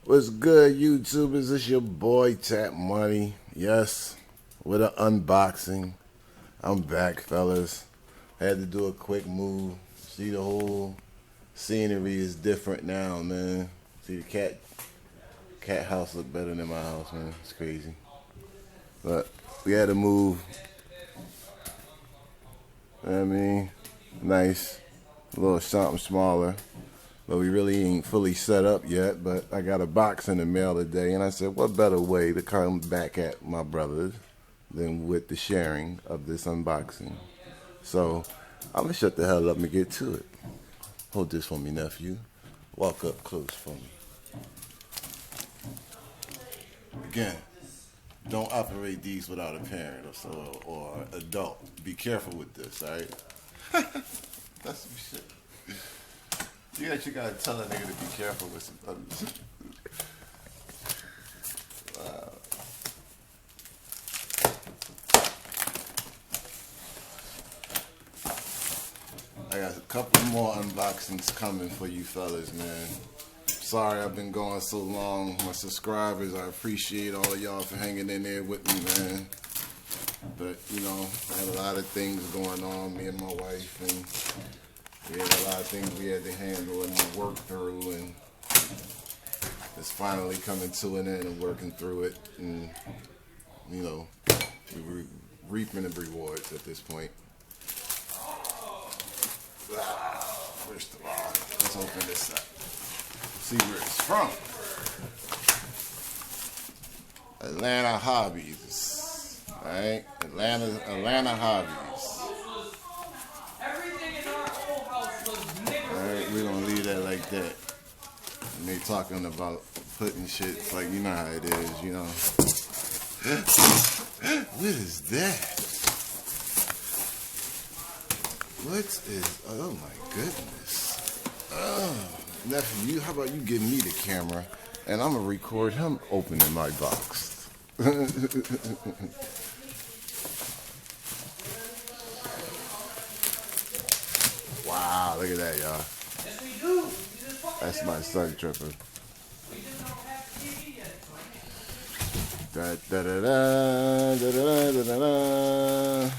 What's good, YouTubers? It's your boy Tap Money. Yes, with an unboxing. I'm back, fellas. Had to do a quick move. See, the whole scenery is different now, man. See, the cat house look better than my house, man. It's crazy. But we had to move. You know what I mean, nice, a little something smaller. But we really ain't fully set up yet. But I got a box in the mail today, and I said, what better way to come back at my brothers than with the sharing of this unboxing? So I'm gonna shut the hell up and get to it. Hold this for me, nephew. Walk up close for me. Again, don't operate these without a parent or adult. Be careful with this, all right? That's some shit. You actually gotta tell a nigga to be careful with some things. Wow. I got a couple more unboxings coming for you fellas, man. Sorry I've been going so long. My subscribers, I appreciate all of y'all for hanging in there with me, man. But, you know, I had a lot of things going on, me and my wife, and we had a lot of things we had to handle and work through, and it's finally coming to an end and working through it, and, you know, we're reaping the rewards at this point. First of all, let's open this up. See where it's from. Atlanta Hobbies. Alright? Atlanta Hobbies. Alright, we're gonna leave that like that. And they talking about putting shit like, you know how it is, you know. What is that? What is, oh my goodness. Oh, nephew, how about you give me the camera and I'm gonna record him opening my box. Wow, look at that, y'all. Yes, we do. That's my sun tripper. Da da da da da da da da da.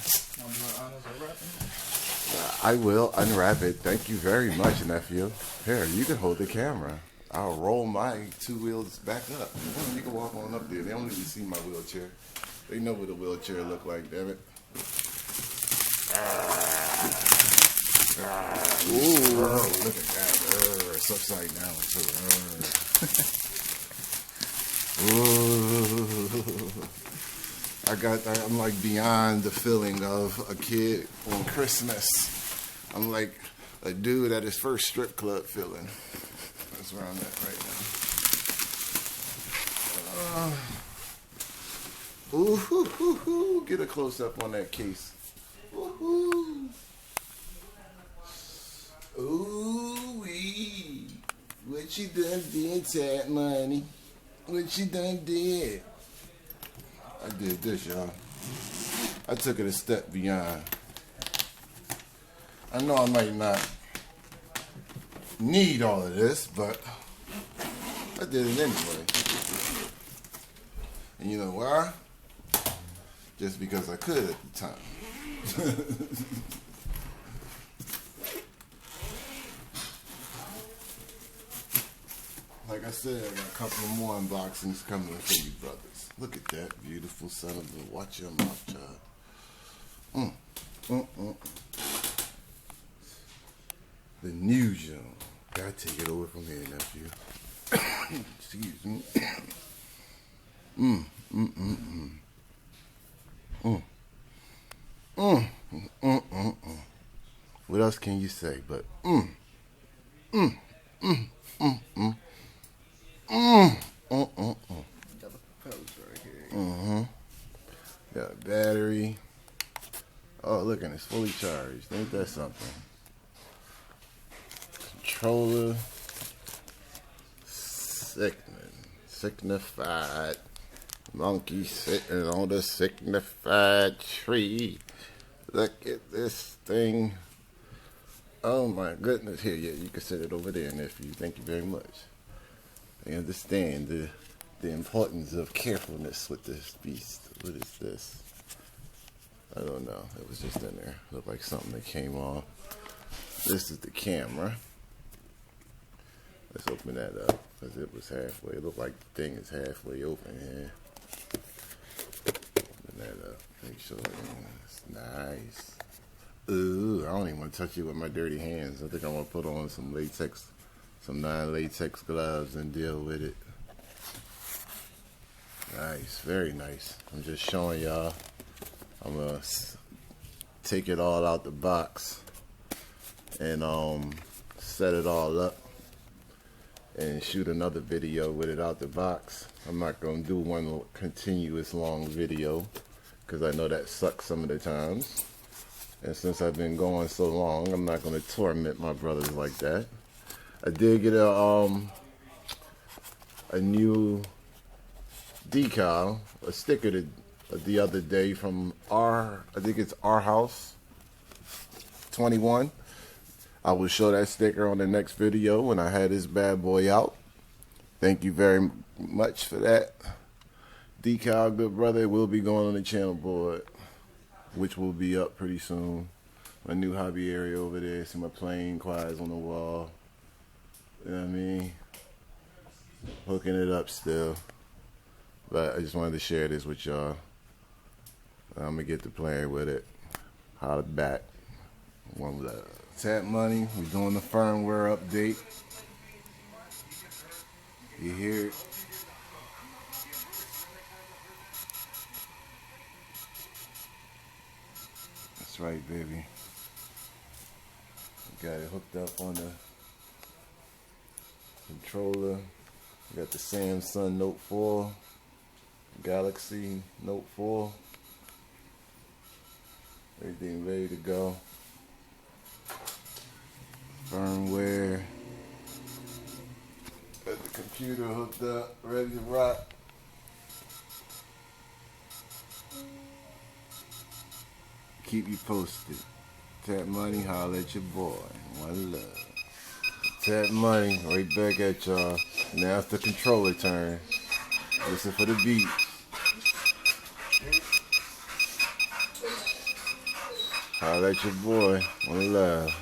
I will unwrap it. Thank you very much, nephew. Here, you can hold the camera. I'll roll my two wheels back up. You can walk on up there. They don't even see my wheelchair. They know what a wheelchair look like, damn it. Ooh, look at that. It's upside down, too. Ooh. I'm like beyond the feeling of a kid on Christmas. I'm like a dude at his first strip club feeling. That's where I'm at right now. Ooh, get a close up on that case. Ooh, ooh-wee. What you done did, Tap Money? What you done did? I did this, y'all. I took it a step beyond. I know I might not need all of this, but I did it anyway. And you know why? Just because I could at the time. Like I said, I got a couple more unboxings coming for you brothers. Look at that beautiful son of a, watch your mouth, child. The new Joan. Gotta take it over from here, nephew. Excuse me. What else can you say but Got the propellers right here. Got a battery. Oh, look, and it's fully charged. Ain't that something? Controller. Signified. Monkey sitting on the signified tree. Look at this thing. Oh my goodness. Here, yeah, you can set it over there, nephew. Thank you very much. I understand the importance of carefulness with this beast. What is this? I don't know. It was just in there. Looked like something that came off. This is the camera. Let's open that up because it was halfway. It looked like the thing is halfway open here. Open that up. Make sure it's nice. Ooh, I don't even want to touch it with my dirty hands. I think I want to put on some latex, some non-latex gloves and deal with it. Nice, very nice. I'm just showing y'all. I'm gonna take it all out the box and set it all up and shoot another video with it out the box. I'm not gonna do one continuous long video because I know that sucks some of the times. And since I've been going so long, I'm not gonna torment my brothers like that. I did get a new decal, a sticker the other day from I think it's Our House 21. I will show that sticker on the next video when I had this bad boy out. Thank you very much for that decal, good brother. It will be going on the channel board, which will be up pretty soon. My new hobby area over there. See my plane quiets on the wall. You know what I mean? Hooking it up still. But I just wanted to share this with y'all. I'm going to get to playing with it. Holla back. One love. Tap Money. We're doing the firmware update. You hear it? That's right, baby. Got it hooked up on the controller. Got the Samsung Note 4, Galaxy Note 4. Everything ready to go. Firmware. Got the computer hooked up, ready to rock. Keep you posted. Tap Money, holla at your boy. One love. Tap Money, right back at y'all. Now it's the controller turn. Listen for the beat. Holla at your boy. One love.